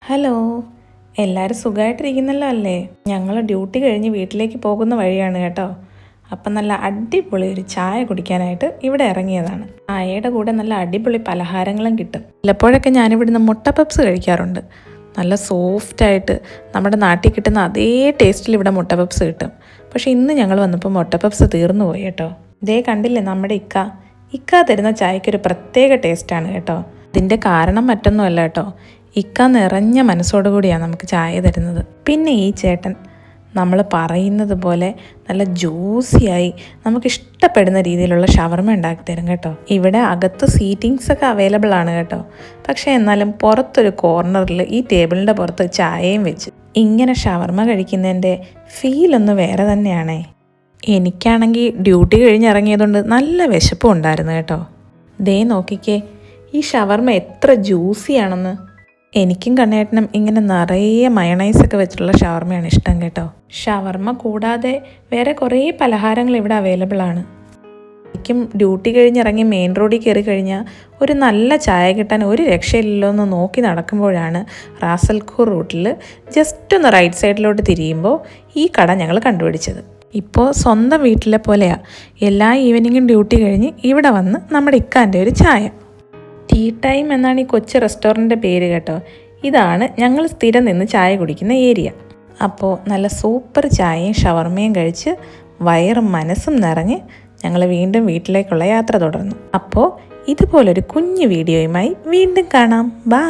Hello, എല്ലാവരും സുഖമായിട്ടിരിക്കുന്നല്ലോ അല്ലേ? ഞങ്ങൾ ഡ്യൂട്ടി കഴിഞ്ഞ് വീട്ടിലേക്ക് പോകുന്ന വഴിയാണ് കേട്ടോ. അപ്പം നല്ല അടിപൊളി ഒരു ചായ കുടിക്കാനായിട്ട് ഇവിടെ ഇറങ്ങിയതാണ്. ചായയുടെ കൂടെ നല്ല അടിപൊളി പലഹാരങ്ങളും കിട്ടും. ചിലപ്പോഴൊക്കെ ഞാനിവിടുന്ന് മുട്ട പപ്സ് കഴിക്കാറുണ്ട്. നല്ല സോഫ്റ്റായിട്ട് നമ്മുടെ നാട്ടിൽ കിട്ടുന്ന അതേ ടേസ്റ്റിൽ ഇവിടെ മുട്ട പപ്സ് കിട്ടും. പക്ഷേ ഇന്ന് ഞങ്ങൾ വന്നപ്പോൾ മുട്ട പപ്സ് തീർന്നു പോയി കേട്ടോ. ഇതേ കണ്ടില്ലേ നമ്മുടെ ഇക്ക തരുന്ന ചായക്കൊരു പ്രത്യേക ടേസ്റ്റാണ് കേട്ടോ. ഇതിൻ്റെ കാരണം മറ്റൊന്നുമല്ല കേട്ടോ, ഇക്ക നിറഞ്ഞ മനസ്സോടുകൂടിയാണ് നമുക്ക് ചായ തരുന്നത്. പിന്നെ ഈ ചേട്ടൻ നമ്മൾ പറയുന്നത് പോലെ നല്ല ജ്യൂസിയായി നമുക്ക് ഇഷ്ടപ്പെടുന്ന രീതിയിലുള്ള ഷവർമ ഉണ്ടാക്കി തരും കേട്ടോ. ഇവിടെ അകത്ത് സീറ്റിങ്സ് ഒക്കെ അവൈലബിൾ ആണ് കേട്ടോ. പക്ഷേ എന്നാലും പുറത്തൊരു കോർണറിൽ ഈ ടേബിളിൻ്റെ പുറത്ത് ചായയും വെച്ച് ഇങ്ങനെ ഷവർമ കഴിക്കുന്നതിൻ്റെ ഫീലൊന്ന് വേറെ തന്നെയാണേ. എനിക്കാണെങ്കിൽ ഡ്യൂട്ടി കഴിഞ്ഞിറങ്ങിയതുകൊണ്ട് നല്ല വിശപ്പും ഉണ്ടായിരുന്നു കേട്ടോ. ദേ നോക്കിക്കേ, ഈ ഷവർമ എത്ര ജ്യൂസിയാണെന്ന്. എനിക്കും കണ്ണേട്ടനും ഇങ്ങനെ നിറയെ മയണൈസൊക്കെ വെച്ചിട്ടുള്ള ഷവർമയാണ് ഇഷ്ടം കേട്ടോ. ഷവർമ കൂടാതെ വേറെ കുറേ പലഹാരങ്ങൾ ഇവിടെ അവൈലബിൾ ആണ്. എനിക്കും ഡ്യൂട്ടി കഴിഞ്ഞിറങ്ങി മെയിൻ റോഡിൽ കയറി കഴിഞ്ഞാൽ ഒരു നല്ല ചായ കിട്ടാൻ ഒരു രക്ഷയില്ലല്ലോ എന്ന് നോക്കി നടക്കുമ്പോഴാണ് റാസൽഖൂർ റൂട്ടിൽ ജസ്റ്റ് ഒന്ന് റൈറ്റ് സൈഡിലോട്ട് തിരിയുമ്പോൾ ഈ കട ഞങ്ങൾ കണ്ടുപിടിച്ചത്. ഇപ്പോൾ സ്വന്തം വീട്ടിലെ പോലെയാണ്. എല്ലാ ഈവനിങ്ങും ഡ്യൂട്ടി കഴിഞ്ഞ് ഇവിടെ വന്ന് നമ്മുടെ ഇക്കാൻ്റെ ഒരു ചായ. ടീ ടൈം എന്നാണ് ഈ കൊച്ചു റെസ്റ്റോറൻറ്റിൻ്റെ പേര് കേട്ടോ. ഇതാണ് ഞങ്ങൾ സ്ഥിരം നിന്ന് ചായ കുടിക്കുന്ന ഏരിയ. അപ്പോൾ നല്ല സൂപ്പർ ചായയും ഷവർമയും കഴിച്ച് വയറും മനസ്സും നിറഞ്ഞ് ഞങ്ങൾ വീണ്ടും വീട്ടിലേക്കുള്ള യാത്ര തുടർന്നു. അപ്പോൾ ഇതുപോലൊരു കുഞ്ഞു വീഡിയോയുമായി വീണ്ടും കാണാം. ബൈ.